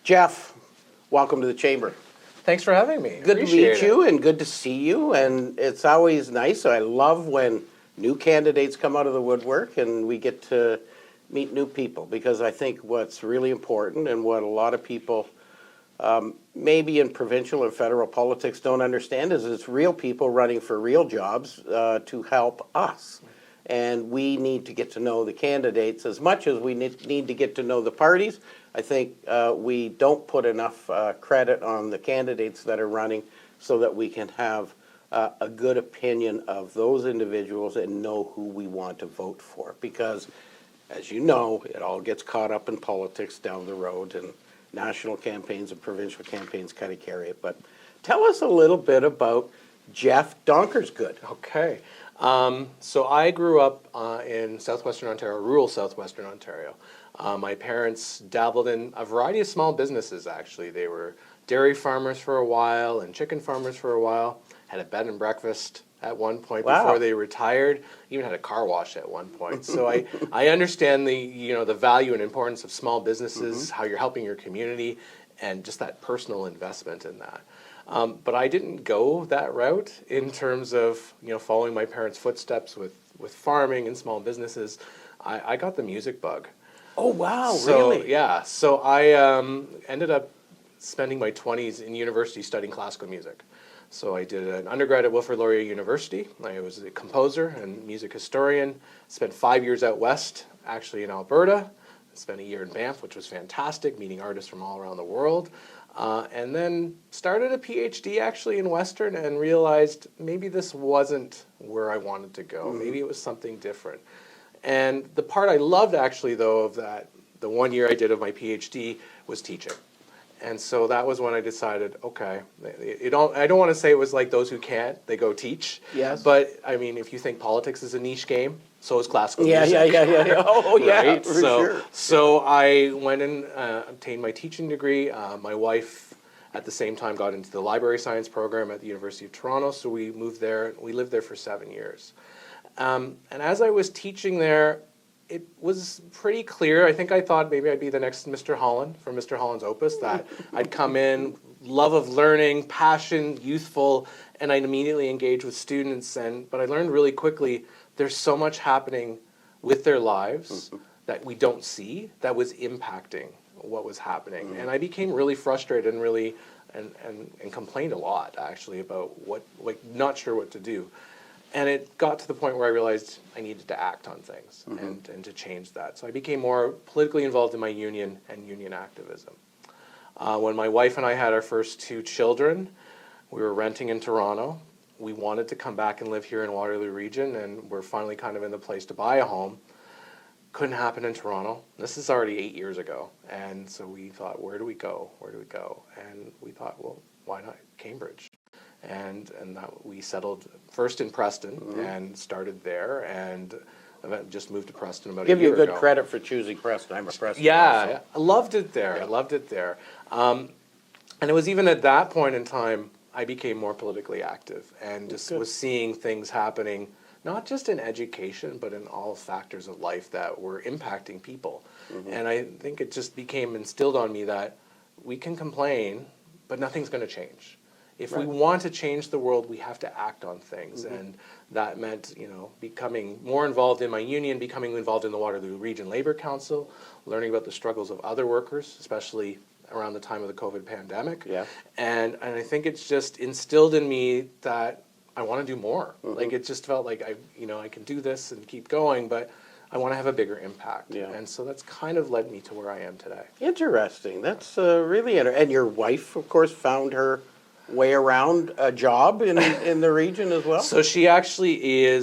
Jeff, welcome to the Chamber. Thanks for having me. Good to meet you and good to see you, and it's always nice. I love when new candidates come out of the woodwork and we get to meet new people, because I think what's really important and what a lot of people maybe in provincial and federal politics don't understand is it's real people running for real jobs to help us. And we need to get to know the candidates as much as we need to get to know the parties. I think we don't put enough credit on the candidates that are running so that we can have a good opinion of those individuals and know who we want to vote for. Because, as you know, it all gets caught up in politics down the road, and national campaigns and provincial campaigns kind of carry it. But tell us a little bit about Jeff Donkersgoed. Okay. So I grew up in southwestern Ontario, rural southwestern Ontario. My parents dabbled in a variety of small businesses, actually. They were dairy farmers for a while and chicken farmers for a while, had a bed and breakfast at one point before they retired, even had a car wash at one point. So I understand the value and importance of small businesses, how you're helping your community, and just that personal investment in that. But I didn't go that route in terms of following my parents' footsteps with farming and small businesses. I got the music bug. Oh, wow, really? Yeah. So I ended up spending my 20s in university studying classical music. So I did an undergrad at Wilfrid Laurier University. I was a composer and music historian. Spent 5 years out west, actually in Alberta. Spent a year in Banff, which was fantastic, meeting artists from all around the world. And then started a PhD actually in Western and realized maybe this wasn't where I wanted to go. Maybe it was something different. And the part I loved actually though of that, the 1 year I did of my PhD was teaching. And so that was when I decided, okay, I don't want to say it was like those who can't, they go teach. Yes. But I mean, if you think politics is a niche game, so is classical music. Yeah. Oh, yeah, right? for sure. So I went and obtained my teaching degree. My wife, at the same time, got into the library science program at the University of Toronto. So we moved there. We lived there for 7 years. And as I was teaching there, it was pretty clear. I think I thought maybe I'd be the next Mr. Holland from Mr. Holland's Opus, that I'd come in, love of learning, passion, youthful, and I'd immediately engage with students. But I learned really quickly there's so much happening with their lives that we don't see that was impacting what was happening. And I became really frustrated and really and complained a lot actually about not sure what to do. And it got to the point where I realized I needed to act on things and to change that. So I became more politically involved in my union and union activism. When my wife and I had our first 2 children, we were renting in Toronto. We wanted to come back and live here in Waterloo Region, and we're finally kind of in the place to buy a home. Couldn't happen in Toronto. This is already 8 years ago. And so we thought, where do we go? Where do we go? And we thought, well, why not Cambridge? And that we settled first in Preston and started there, and just moved to Preston about a year ago. Give you good credit for choosing Preston. I'm a Preston. Yeah, I loved it there. Yeah. I loved it there. And it was even at that point in time I became more politically active and just was seeing things happening, not just in education, but in all factors of life that were impacting people. And I think it just became instilled on me that we can complain, but nothing's going to change. If we want to change the world, we have to act on things. And that meant, becoming more involved in my union, becoming involved in the Waterloo Region Labour Council, learning about the struggles of other workers, especially around the time of the COVID pandemic. Yeah. And I think it's just instilled in me that I want to do more. Like it just felt like I can do this and keep going, but I want to have a bigger impact. Yeah. And so that's kind of led me to where I am today. Interesting. That's really interesting. And your wife, of course, found her way around a job in the region as well? So she actually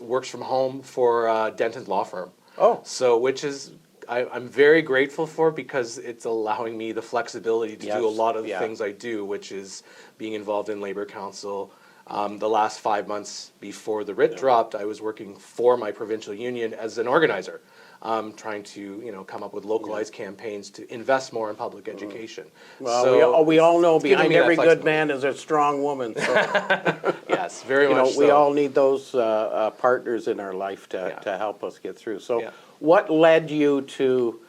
works from home for Denton's law firm. Oh. So which is, I'm very grateful for, because it's allowing me the flexibility to do a lot of the things I do, which is being involved in Labour Council. The last 5 months before the writ dropped, I was working for my provincial union as an organizer. Trying to come up with localized campaigns to invest more in public education. Well, so we all know behind every good man is a strong woman. So, yes, very much so. We all need those partners in our life to help us get through. So what led you to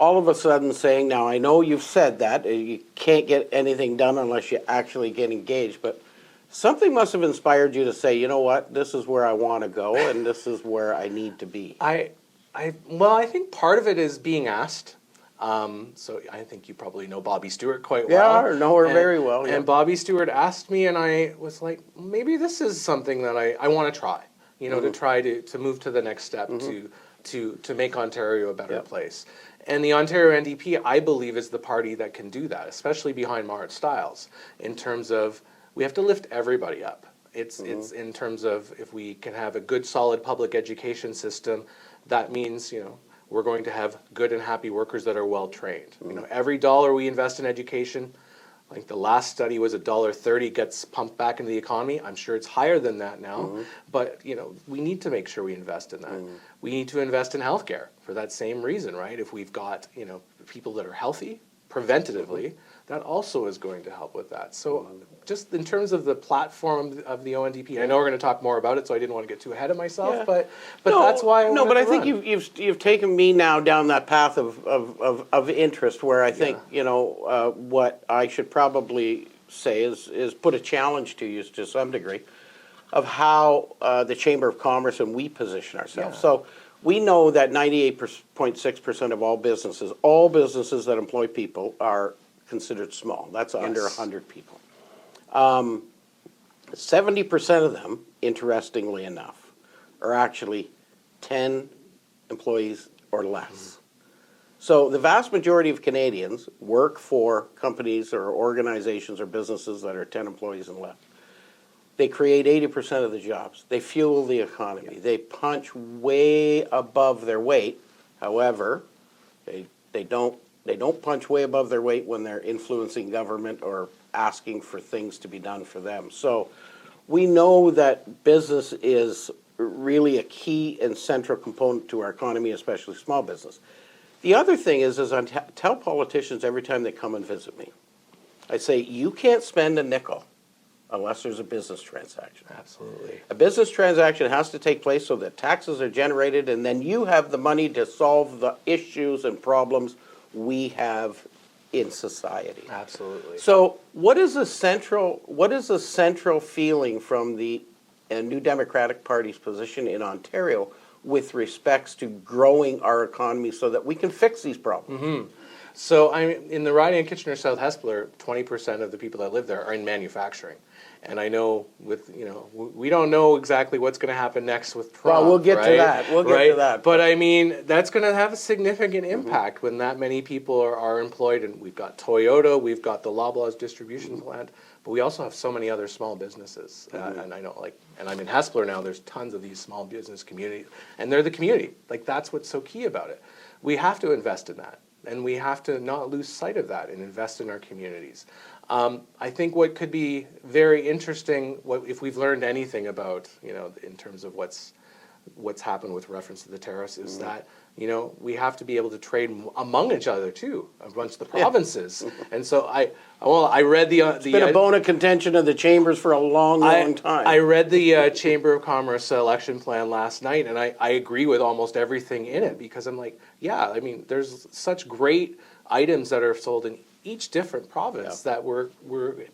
all of a sudden saying, now I know you've said that, you can't get anything done unless you actually get engaged, but something must have inspired you to say, you know what, this is where I want to go and this is where I need to be. Well, I think part of it is being asked. So I think you probably know Bobby Stewart quite well. Yeah, I know her very well. And Bobby Stewart asked me, and I was like, maybe this is something that I want to try. You know, to try to move to the next step, to make Ontario a better place. And the Ontario NDP, I believe, is the party that can do that, especially behind Marit Stiles, in terms of we have to lift everybody up. It's in terms of if we can have a good, solid public education system, that means, you know, we're going to have good and happy workers that are well trained. You know, every dollar we invest in education, I think the last study was $1.30 gets pumped back into the economy. I'm sure it's higher than that now, but you know, we need to make sure we invest in that. We need to invest in healthcare for that same reason, right? If we've got, you know, people that are healthy preventatively, that also is going to help with that. So just in terms of the platform of the ONDP, I know we're going to talk more about it, so I didn't want to get too ahead of myself, but no, that's why I but I think run. you've taken me now down that path of interest where I think, you know, what I should probably say is put a challenge to you to some degree of how the Chamber of Commerce and we position ourselves. So we know that 98.6% of all businesses that employ people are considered small. That's under 100 people. 70% of them, interestingly enough, are actually 10 employees or less. So the vast majority of Canadians work for companies or organizations or businesses that are 10 employees and less. They create 80% of the jobs. They fuel the economy. They punch way above their weight. However, they don't punch way above their weight when they're influencing government or asking for things to be done for them. So we know that business is really a key and central component to our economy, especially small business. The other thing is I tell politicians every time they come and visit me, I say, you can't spend a nickel unless there's a business transaction. Absolutely. A business transaction has to take place so that taxes are generated, and then you have the money to solve the issues and problems we have in society. Absolutely. So what is the central feeling from the New Democratic Party's position in Ontario with respects to growing our economy so that we can fix these problems? So in the riding of Kitchener South-Hespeler, 20% of the people that live there are in manufacturing. And I know we don't know exactly what's going to happen next with Trump. Well, we'll get to that. We'll get to that. But I mean, that's going to have a significant impact when that many people are employed. And we've got Toyota, we've got the Loblaws distribution plant, but we also have so many other small businesses. And I know, and I'm in Hespeler now, there's tons of these small business communities. And they're the community. That's what's so key about it. We have to invest in that. And we have to not lose sight of that and invest in our communities. I think what could be very interesting, if we've learned anything about, in terms of what's happened with reference to the tariffs, is that, we have to be able to trade among each other too, amongst the provinces. And so I read the. It's been a bone of contention of the chambers for a long time. I read the Chamber of Commerce election plan last night, and I agree with almost everything in it, because I'm like, there's such great items that are sold in each different province that we're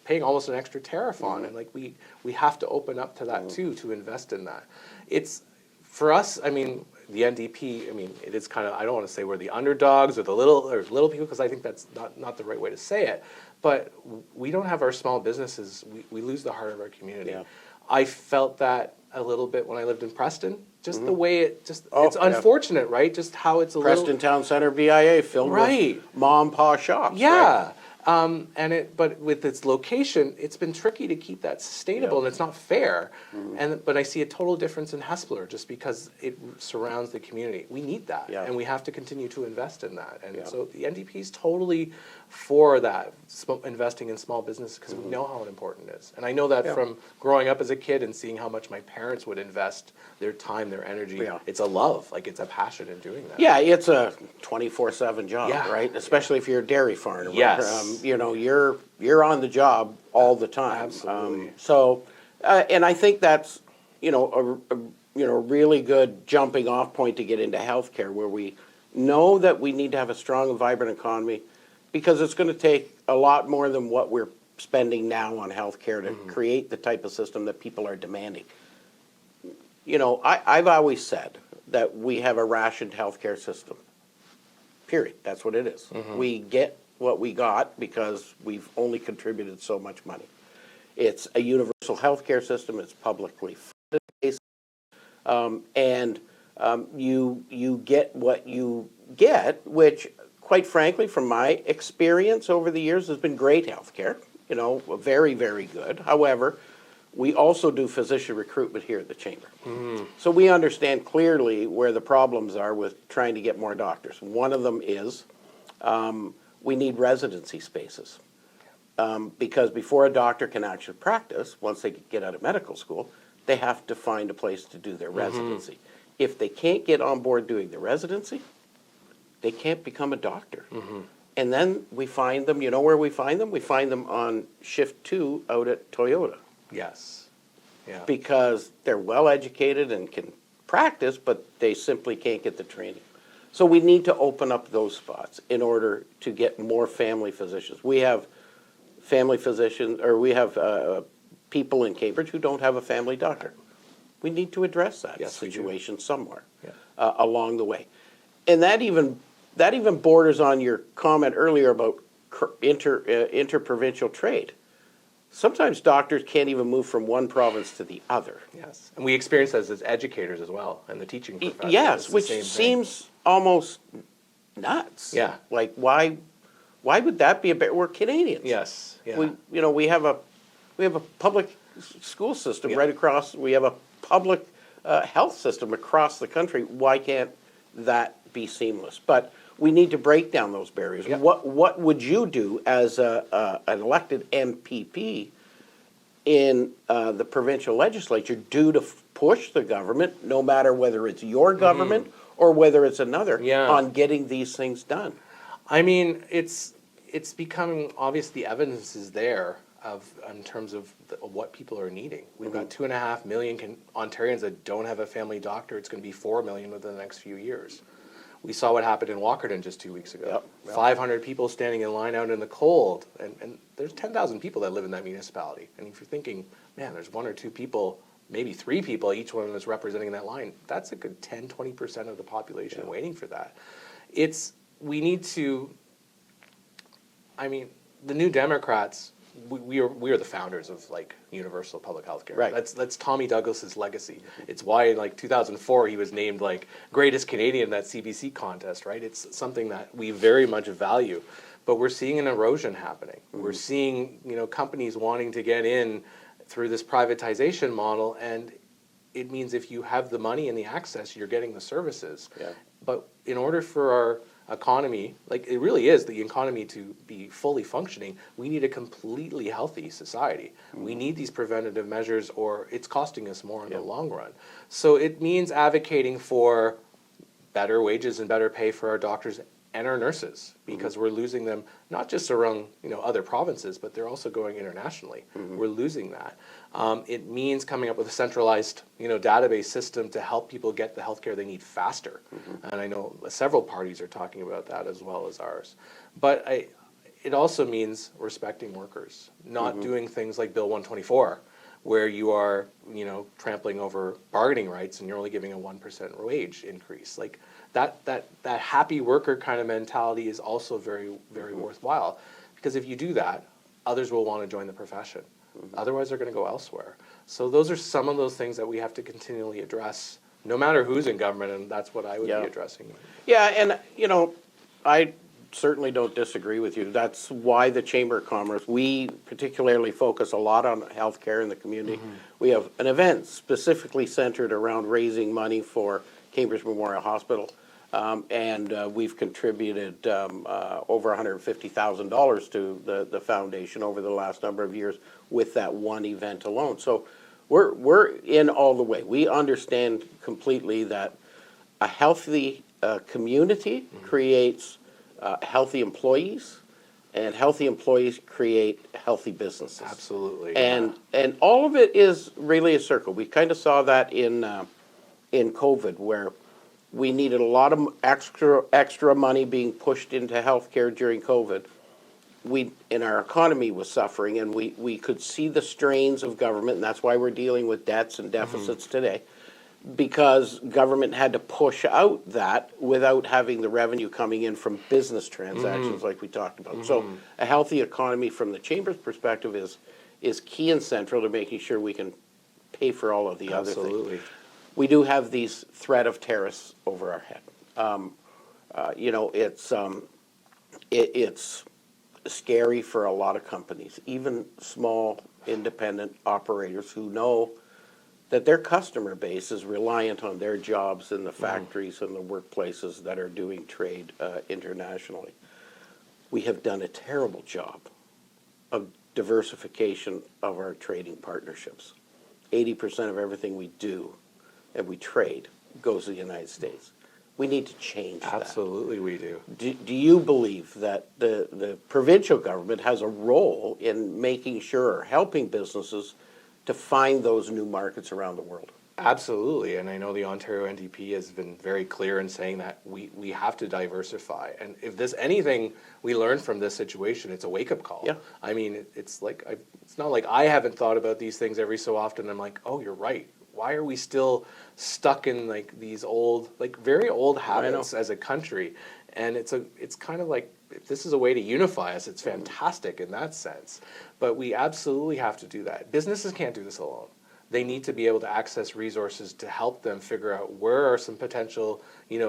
paying almost an extra tariff on, and we have to open up to that too, to invest in that. It's for us. The NDP. It is kind of, I don't want to say we're the underdogs or the little people, because I think that's not the right way to say it. But we don't have our small businesses. We lose the heart of our community. Yeah. I felt that a little bit when I lived in Preston. Just the way it's unfortunate, right? Just how it's Preston Town Center BIA filled with mom and pop shops. Yeah. Right? But with its location, it's been tricky to keep that sustainable, and it's not fair. But I see a total difference in Hespeler just because it surrounds the community. We need that, and we have to continue to invest in that. And so the NDP is totally for that, investing in small business, because we know how important it is. And I know that from growing up as a kid and seeing how much my parents would invest their time, their energy. Yeah. It's a love, it's a passion in doing that. Yeah, it's a 24/7 job, right? Especially if you're a dairy farmer. Yes. You're on the job all the time. Absolutely. And I think that's a really good jumping off point to get into healthcare, where we know that we need to have a strong and vibrant economy because it's going to take a lot more than what we're spending now on healthcare to create the type of system that people are demanding. You know, I've always said that we have a rationed healthcare system. Period. That's what it is. We get what we got because we've only contributed so much money. It's a universal healthcare system. It's publicly funded, and you get what you get, which, quite frankly, from my experience over the years, has been great healthcare. You know, very, very good. However, we also do physician recruitment here at the Chamber. So we understand clearly where the problems are with trying to get more doctors. One of them is we need residency spaces. Because before a doctor can actually practice, once they get out of medical school, they have to find a place to do their residency. If they can't get on board doing the residency, they can't become a doctor. And then we find them, you know where we find them? We find them on shift 2 out at Toyota. Yes. Yeah. Because they're well educated and can practice, but they simply can't get the training. So we need to open up those spots in order to get more family physicians. We have family physicians, or we have people in Cambridge who don't have a family doctor. We need to address that situation somewhere along the way. And that even borders on your comment earlier about interprovincial trade. Sometimes doctors can't even move from one province to the other. Yes, and we experience that as educators as well, and the teaching profession. Yes, which seems almost nuts. Yeah. Like, why would that be a better? We're Canadians. Yes. Yeah. We have a public school system right across. We have a public health system across the country. Why can't that be seamless? But we need to break down those barriers. Yep. What would you do as an elected MPP in the provincial legislature do to push the government, no matter whether it's your government or whether it's another, on getting these things done? I mean, it's becoming obvious. The evidence is there in terms of what people are needing. We've got 2.5 million Ontarians that don't have a family doctor. It's going to be 4 million within the next few years. We saw what happened in Walkerton just 2 weeks ago. 500 people standing in line out in the cold, and there's 10,000 people that live in that municipality. And if you're thinking, man, there's 1 or 2 people, maybe 3 people, each one is representing that line, that's a good 10-20% of the population waiting for that. We need to, I mean, the New Democrats, we are the founders of like universal public health care. Right. That's Tommy Douglas's legacy. It's why in like 2004 he was named like greatest Canadian in that CBC contest, right? It's something that we very much value. But we're seeing an erosion happening. We're seeing, companies wanting to get in through this privatization model, and it means if you have the money and the access, you're getting the services. Yeah. But in order for our economy, like it really is the economy to be fully functioning, we need a completely healthy society. We need these preventative measures or it's costing us more in the long run. So it means advocating for better wages and better pay for our doctors and our nurses, because we're losing them not just around other provinces, but they're also going internationally. We're losing that. It means coming up with a centralized database system to help people get the healthcare they need faster. And I know several parties are talking about that as well as ours. But it also means respecting workers, not doing things like Bill 124, where you are trampling over bargaining rights and you're only giving a 1% wage increase. Like that happy worker kind of mentality is also very, very worthwhile, because if you do that, others will want to join the profession. Otherwise, they're going to go elsewhere. So those are some of those things that we have to continually address, no matter who's in government, and that's what I would be addressing. Yeah, and I certainly don't disagree with you. That's why the Chamber of Commerce, we particularly focus a lot on healthcare in the community. We have an event specifically centered around raising money for Cambridge Memorial Hospital. And we've contributed over $150,000 to the foundation over the last number of years with that one event alone. So we're in all the way. We understand completely that a healthy community creates healthy employees, and healthy employees create healthy businesses. Absolutely. And all of it is really a circle. We kind of saw that in COVID, where We needed a lot of extra money being pushed into healthcare during COVID. And our economy was suffering, and we could see the strains of government, and that's why we're dealing with debts and deficits today, because government had to push out that without having the revenue coming in from business transactions like we talked about. So a healthy economy from the Chamber's perspective is key and central to making sure we can pay for all of the other things. Absolutely. We do have these threat of tariffs over our head. It's scary for a lot of companies, even small independent operators who know that their customer base is reliant on their jobs in the factories and the workplaces that are doing trade internationally. We have done a terrible job of diversification of our trading partnerships. 80% of everything we do and we trade goes to the United States. We need to change that. Absolutely, we do. Do you believe that the provincial government has a role in making sure or helping businesses to find those new markets around the world? Absolutely, and I know the Ontario NDP has been very clear in saying that we have to diversify. And if there's anything we learn from this situation, it's a wake-up call. Yeah. I mean, it's not like I haven't thought about these things every so often. I'm like, oh, you're right. Why are we still stuck in like these old, like very old habits as a country? And it's kind of like, if this is a way to unify us, it's fantastic in that sense. But we absolutely have to do that. Businesses can't do this alone. They need to be able to access resources to help them figure out where are some potential,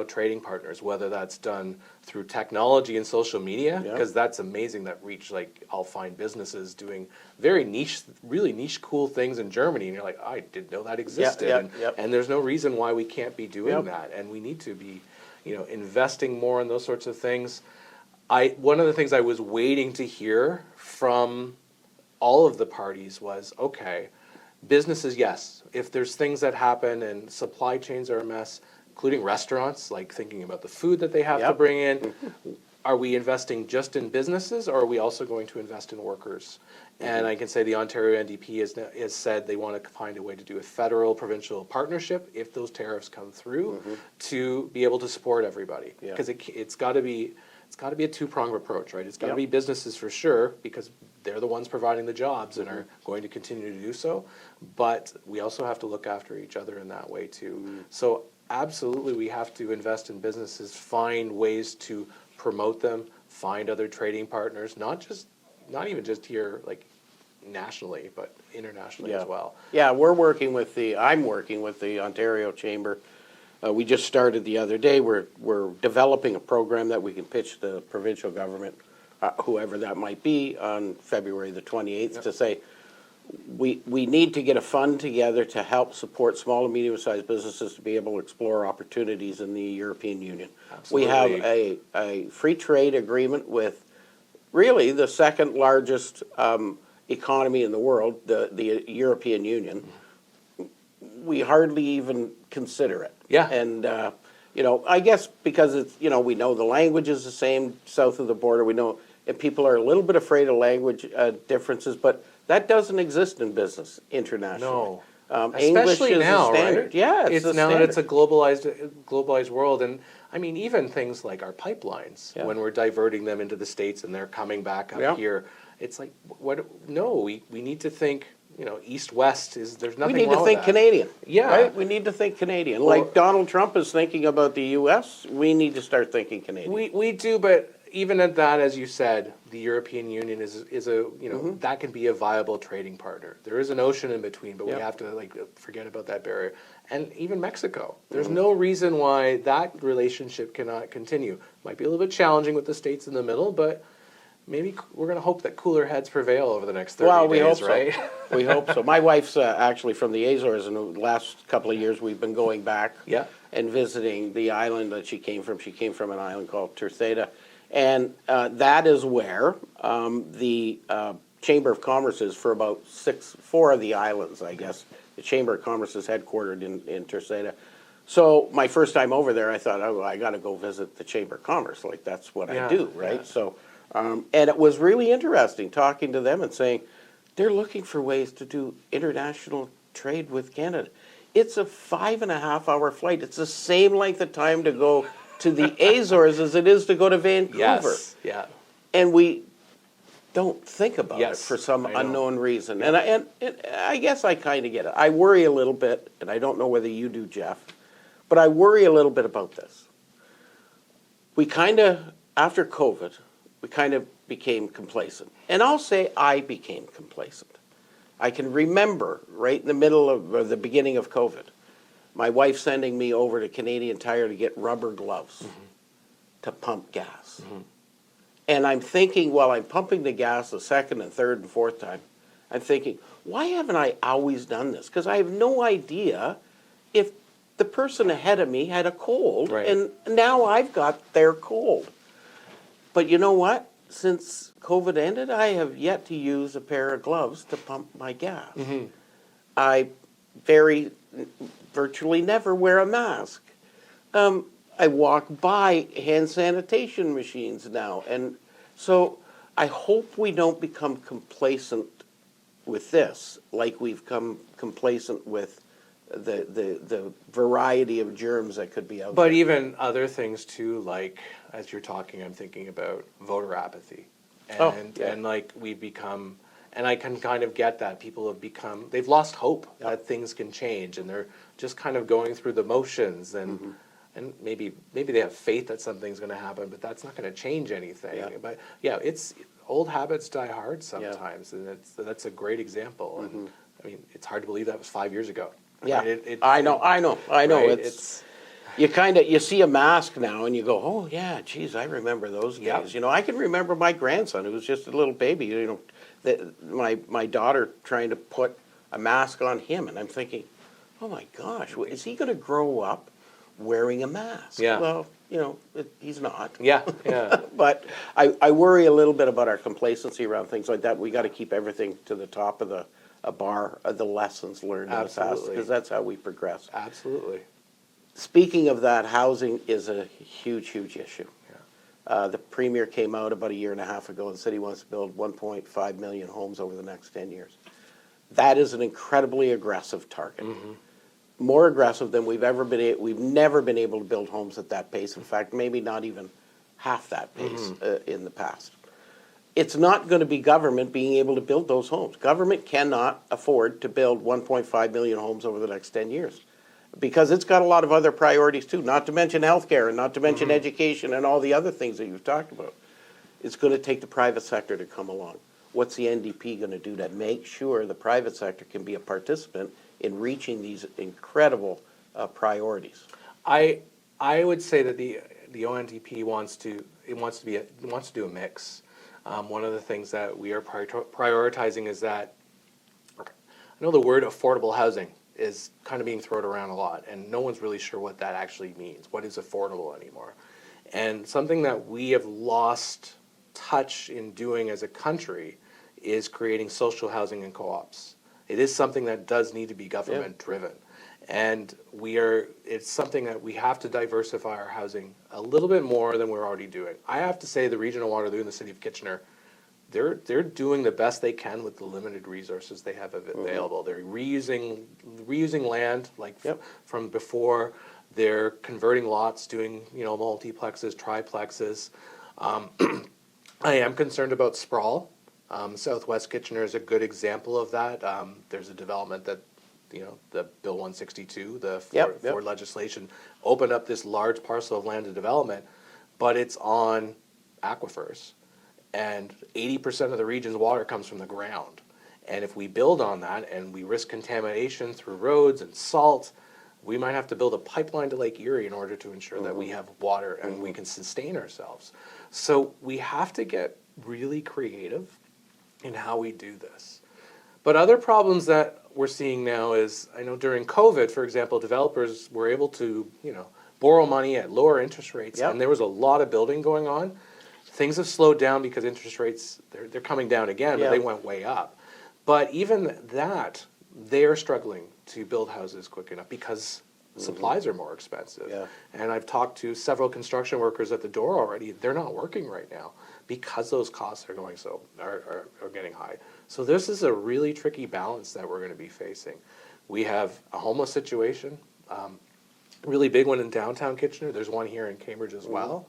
trading partners, whether that's done through technology and social media, because that's amazing that reach, like I'll find businesses doing very niche, really niche, cool things in Germany, and you're like, I didn't know that existed. And there's no reason why we can't be doing that, and we need to be, investing more in those sorts of things. One of the things I was waiting to hear from all of the parties was, okay, businesses, yes, if there's things that happen and supply chains are a mess, including restaurants, like thinking about the food that they have to bring in, are we investing just in businesses, or are we also going to invest in workers? And I can say the Ontario NDP has said they want to find a way to do a federal-provincial partnership if those tariffs come through to be able to support everybody. Because it's got to be a two-pronged approach, right? It's got to be businesses for sure, because they're the ones providing the jobs and are going to continue to do so. But we also have to look after each other in that way too. So absolutely, we have to invest in businesses, find ways to promote them, find other trading partners, not even just here, like nationally, but internationally as well. Yeah, I'm working with the Ontario Chamber. We just started the other day. We're developing a program that we can pitch the provincial government, whoever that might be, on February the 28th to say, we need to get a fund together to help support small and medium-sized businesses to be able to explore opportunities in the European Union. Absolutely. We have a free trade agreement with really the second largest economy in the world, the European Union. We hardly even consider it. Yeah. And, I guess because it's, we know the language is the same south of the border. We know, and people are a little bit afraid of language differences, but that doesn't exist in business internationally. No. English Especially is now, the standard. right? Yeah, it's the now standard. that it's a globalized world, and I mean even things like our pipelines when we're diverting them into the States and they're coming back up here. It's like we need to think. East-west there's nothing wrong with that. We need to think Canadian. Yeah. Right? We need to think Canadian. Like Donald Trump is thinking about the U.S., we need to start thinking Canadian. We do, but even at that, as you said, the European Union is a that can be a viable trading partner. There is an ocean in between, but we have to forget about that barrier. And even Mexico, there's no reason why that relationship cannot continue. Might be a little bit challenging with the states in the middle, but maybe we're going to hope that cooler heads prevail over the next 30 we days, hope right? So. We hope so. My wife's actually from the Azores, and the last couple of years we've been going back and visiting the island that she came from. She came from an island called Terceira, and that is where the Chamber of Commerce is for about 4 of the islands, I guess. The Chamber of Commerce is headquartered in Terceira. So my first time over there, I thought, I got to go visit the Chamber of Commerce. Like, that's what I do, right? Yeah. So. And it was really interesting talking to them and saying they're looking for ways to do international trade with Canada. it's a 5.5 hour flight. It's the same length of time to go to the Azores as it is to go to Vancouver. Yes, yeah. And we don't think about it Yes, for some I know. unknown reason. And I guess I kind of get it. I worry a little bit, and I don't know whether you do, Jeff, but I worry a little bit about this. We kind of, after COVID, we kind of became complacent. And I'll say I became complacent. I can remember right in the middle of, or the beginning of COVID, my wife sending me over to Canadian Tire to get rubber gloves to pump gas. And I'm thinking, while I'm pumping the gas the second and third and fourth time, I'm thinking, why haven't I always done this? Because I have no idea if the person ahead of me had a cold, Right. and now I've got their cold. But you know what? Since COVID ended, I have yet to use a pair of gloves to pump my gas. I virtually never wear a mask. I walk by hand sanitation machines now. And so I hope we don't become complacent with this, like we've come complacent with the variety of germs that could be out But there. even other things too, like as you're talking, I'm thinking about voter apathy, and like we've become, and I can kind of get that people have become, they've lost hope that things can change, and they're just kind of going through the motions, and and maybe they have faith that something's going to happen, but that's not going to change anything. Yeah. But yeah, it's old habits die hard sometimes, and that's a great example. And I mean, it's hard to believe that was 5 years ago. Yeah, Right? I know. Right? It's you see a mask now and you go, oh yeah, geez, I remember those days. Yep. You know, I can remember my grandson who was just a little baby. You know, my daughter trying to put a mask on him, and I'm thinking, oh my gosh, is he going to grow up wearing a mask? Yeah. Well, you know, he's not. Yeah, yeah. But I worry a little bit about our complacency around things like that. We got to keep everything to the top of a bar of the lessons learned in the past, Absolutely. because that's how we progress. Absolutely. Speaking of that, housing is a huge, huge issue. The Premier came out about a year and a half ago and said he wants to build 1.5 million homes over the next 10 years. That is an incredibly aggressive target. More aggressive than we've never been able to build homes at that pace. In fact, maybe not even half that pace in the past. It's not going to be government being able to build those homes. Government cannot afford to build 1.5 million homes over the next 10 years because it's got a lot of other priorities too, not to mention healthcare and not to mention education and all the other things that you've talked about. It's going to take the private sector to come along. What's the NDP going to do to make sure the private sector can be a participant in reaching these incredible priorities? I would say that the ONDP wants to do a mix. One of the things that we are prioritizing is that, I know the word affordable housing is kind of being thrown around a lot, and no one's really sure what that actually means. What is affordable anymore? And something that we have lost touch in doing as a country is creating social housing and co-ops. It is something that does need to be government driven. And it's something that we have to diversify our housing a little bit more than we're already doing. I have to say the Region of Waterloo and the City of Kitchener, they're doing the best they can with the limited resources they have available. They're reusing land from before. They're converting lots, doing multiplexes, triplexes. I am concerned about sprawl. Southwest Kitchener is a good example of that. There's a development that the Bill 162, the Ford legislation, opened up this large parcel of land to development, but it's on aquifers. And 80% of the region's water comes from the ground. And if we build on that and we risk contamination through roads and salt, we might have to build a pipeline to Lake Erie in order to ensure that we have water and we can sustain ourselves. So we have to get really creative in how we do this. But other problems that we're seeing now is, I know during COVID, for example, developers were able to, borrow money at lower interest rates, and there was a lot of building going on. Things have slowed down because interest rates, they're coming down again, but they went way up. But even that, they're struggling to build houses quick enough because supplies are more expensive. Yeah. And I've talked to several construction workers at the door already. They're not working right now because those costs are going are getting high. So this is a really tricky balance that we're going to be facing. We have a homeless situation, really big one in downtown Kitchener. There's one here in Cambridge as well.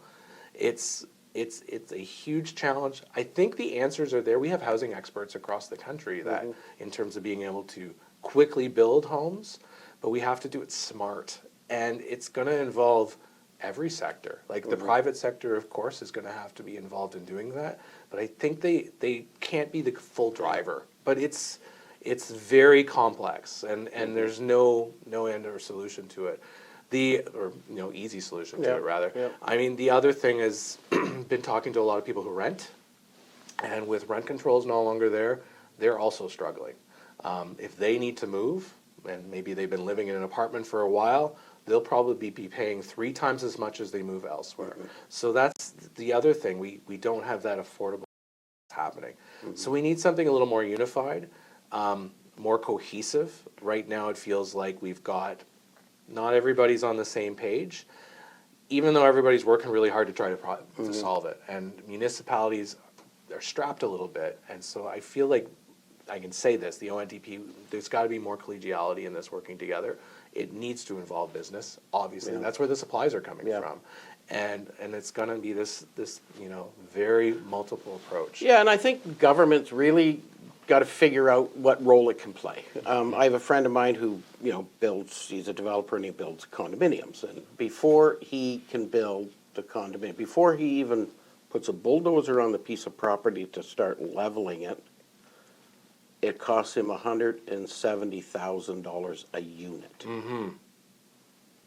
It's a huge challenge. I think the answers are there. We have housing experts across the country that, in terms of being able to quickly build homes, but we have to do it smart. And it's going to involve every sector. Like the private sector, of course, is going to have to be involved in doing that. But I think they can't be the full driver. But it's very complex, and there's no end or solution to it. Easy solution to it, rather. Yeah. I mean, the other thing is, been talking to a lot of people who rent, and with rent controls no longer there, they're also struggling. If they need to move, and maybe they've been living in an apartment for a while, they'll probably be paying 3 times as much as they move elsewhere. So that's the other thing. We don't have that affordable happening. So we need something a little more unified, more cohesive. Right now it feels like we've got, not everybody's on the same page, even though everybody's working really hard to try to solve it. And municipalities are strapped a little bit. And so I feel like I can say this, the ONDP, there's got to be more collegiality in this working together. It needs to involve business, obviously. That's where the supplies are coming from. And it's going to be this very multiple approach. Yeah, and I think government's really got to figure out what role it can play. I have a friend of mine who, he's a developer and he builds condominiums. And before he can build the condominium, before he even puts a bulldozer on the piece of property to start leveling it, it costs him $170,000 a unit.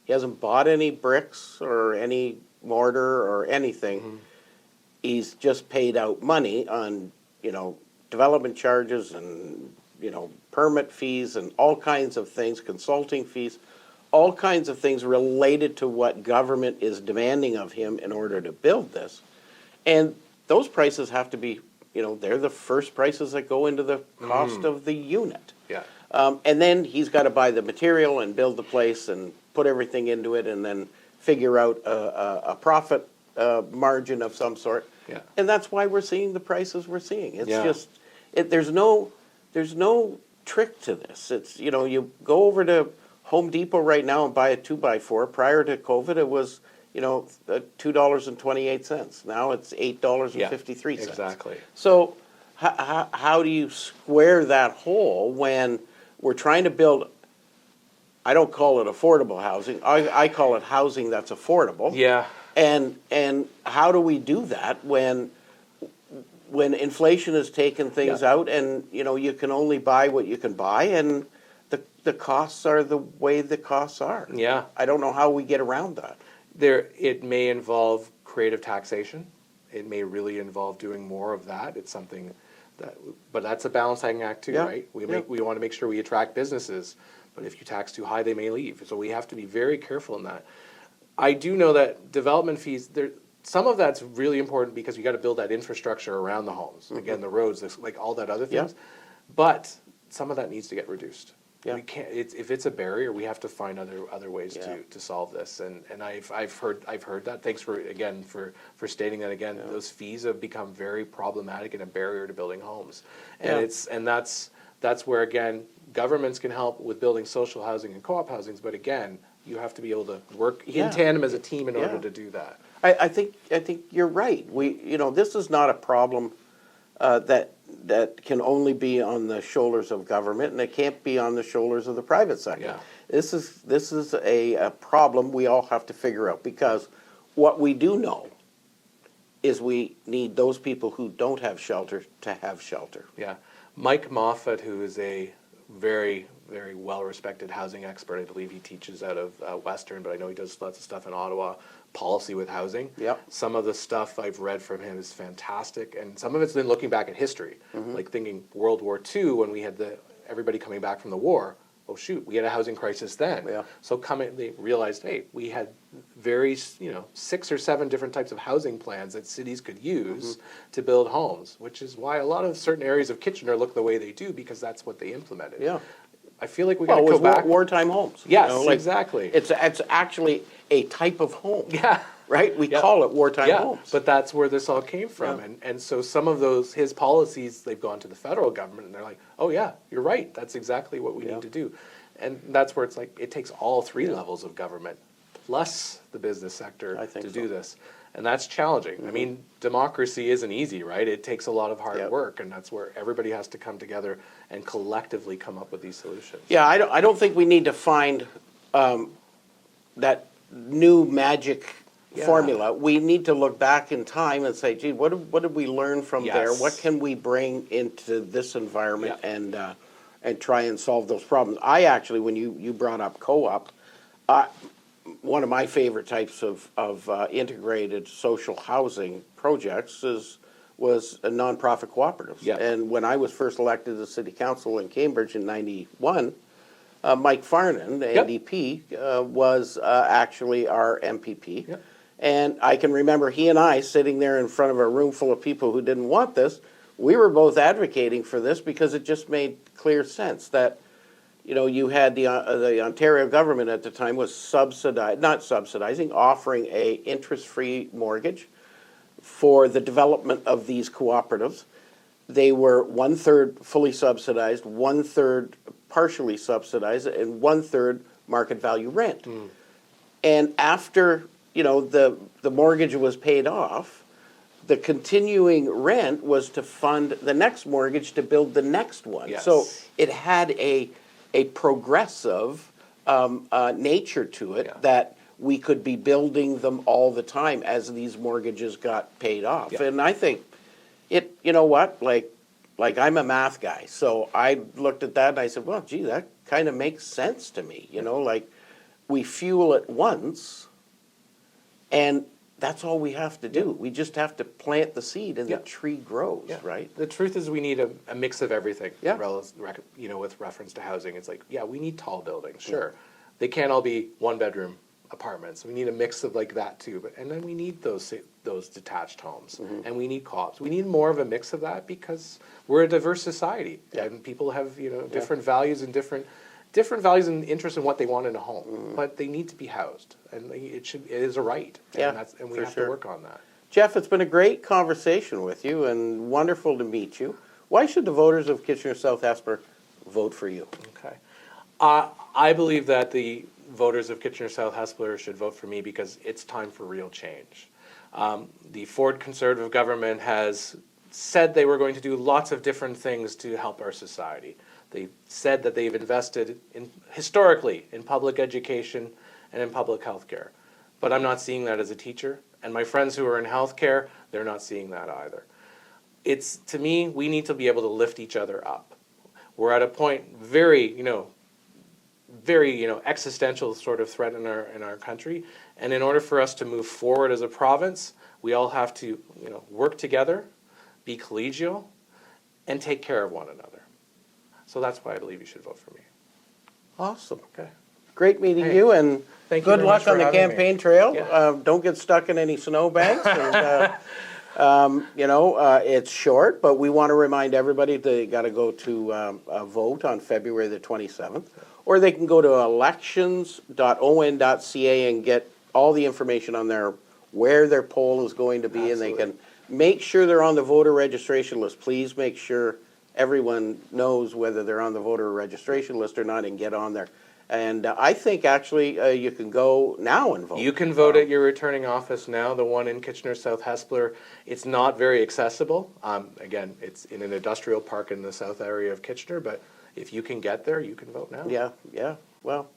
He hasn't bought any bricks or any mortar or anything. He's just paid out money on, development charges and, permit fees and all kinds of things, consulting fees, all kinds of things related to what government is demanding of him in order to build this. And those prices have to be, they're the first prices that go into the cost of the unit. Yeah. And then he's got to buy the material and build the place and put everything into it and then figure out a profit margin of some sort. Yeah. And that's why we're seeing the prices we're seeing. It's just, there's no trick to this. It's, you go over to Home Depot right now and buy a 2x4. Prior to COVID, it was, $2.28. Now it's $8.53. Yeah, exactly. So how do you square that hole when we're trying to build, I don't call it affordable housing, I call it housing that's affordable. Yeah. And how do we do that when inflation has taken things out and, you can only buy what you can buy and the costs are the way the costs are? Yeah. I don't know how we get around that. It may involve creative taxation. It may really involve doing more of that. It's something but that's a balancing act too, right? We want to make sure we attract businesses, but if you tax too high, they may leave. So we have to be very careful in that. I do know that development fees, some of that's really important because you got to build that infrastructure around the homes. Again, the roads, like all that other things. But some of that needs to get reduced. We can't. If it's a barrier, we have to find other ways to solve this. And I've heard that. Thanks for stating that again. Those fees have become very problematic and a barrier to building homes. And that's where again governments can help with building social housing and co-op housings. But again, you have to be able to work in tandem as a team in order to do that. I think you're right. This is not a problem that can only be on the shoulders of government, and it can't be on the shoulders of the private sector. Yeah. This is a problem we all have to figure out, because what we do know is we need those people who don't have shelter to have shelter. Yeah. Mike Moffat, who is a very, very well-respected housing expert, I believe he teaches out of Western, but I know he does lots of stuff in Ottawa, policy with housing. Yep. Some of the stuff I've read from him is fantastic, and some of it's been looking back at history, like thinking World War II when we had everybody coming back from the war. Oh shoot, we had a housing crisis then. Yeah. So they realized, hey, we had 6 or 7 different types of housing plans that cities could use to build homes, which is why a lot of certain areas of Kitchener look the way they do, because that's what they implemented. Yeah. I feel like we got to It go was back. wartime homes. Yes, exactly. It's actually a type of home. Yeah. Right? We call it wartime homes. But that's where this all came from. Yeah. And so some of his policies, they've gone to the federal government and they're like, oh yeah, you're right. That's exactly what we need to do. And that's where it's like, it takes all three levels of government, plus the business sector I think to so. do this. And that's challenging. I mean, democracy isn't easy, right? It takes a lot of hard Yep. work, and that's where everybody has to come together and collectively come up with these solutions. Yeah, I don't think we need to find that new magic formula. We need to look back in time and say, gee, what did we learn from there? Yes. What can we bring into this environment Yeah. and try and solve those problems? I actually, when you brought up co-op, one of my favorite types of integrated social housing projects was a nonprofit cooperatives. Yeah. And when I was first elected to city council in Cambridge in '91, Mike Farnan, the Yep. NDP, was actually our MPP. Yep. And I can remember he and I sitting there in front of a room full of people who didn't want this. We were both advocating for this because it just made clear sense that, you know, you had the Ontario government at the time was offering a interest-free mortgage for the development of these cooperatives. They were 1/3 fully subsidized, 1/3 partially subsidized, and 1/3 market value rent. And after, you know, the mortgage was paid off, the continuing rent was to fund the next mortgage to build the next one. Yes. So it had a progressive nature to it Yeah. that we could be building them all the time as these mortgages got paid off. Yeah. And I think it, you know what, like I'm a math guy, so I looked at that and I said, well, gee, that kind of makes sense to me, you know, like we fuel it once and that's all we have to do. We just have to plant the seed and Yeah. the tree grows, Yeah. right? The truth is we need a mix of everything. Yeah. You know, with reference to housing, it's like, yeah, we need tall buildings, sure. They can't all be one-bedroom apartments. We need a mix of like that too. And then we need those detached homes, and we need co-ops. We need more of a mix of that because we're a diverse society, and people have, you know, different values and different values and interests in what they want in a home, but they need to be housed, and it is a right. Yeah, and we for have sure. to work on that. Jeff, it's been a great conversation with you and wonderful to meet you. Why should the voters of Kitchener South-Hespeler vote for you? Okay. I believe that the voters of Kitchener South-Hespeler should vote for me because it's time for real change. The Ford Conservative government has said they were going to do lots of different things to help our society. They said that they've invested historically in public education and in public health care. But I'm not seeing that as a teacher. And my friends who are in healthcare, they're not seeing that either. To me, we need to be able to lift each other up. We're at a point very existential sort of threat in our country. And in order for us to move forward as a province, we all have to, work together, be collegial, and take care of one another. So that's why I believe you should vote for me. Awesome. Okay. Great meeting Hey, you, and thank you good very luck much for on the having me. campaign trail. Yeah. Don't get stuck in any snowbanks. And, it's short, but we want to remind everybody they got to go to vote on February the 27th, or they can go to elections.on.ca and get all the information on where their poll is going to be, and they can make sure they're on the voter registration list. Please make sure everyone knows whether they're on the voter registration list or not and get on there. And I think actually you can go now and vote. You can vote at your returning office now, the one in Kitchener South-Hespeler. It's not very accessible. Again, it's in an industrial park in the south area of Kitchener, but if you can get there, you can vote now. Yeah. Well,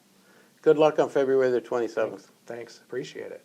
good luck on February the 27th. Thanks. Appreciate it.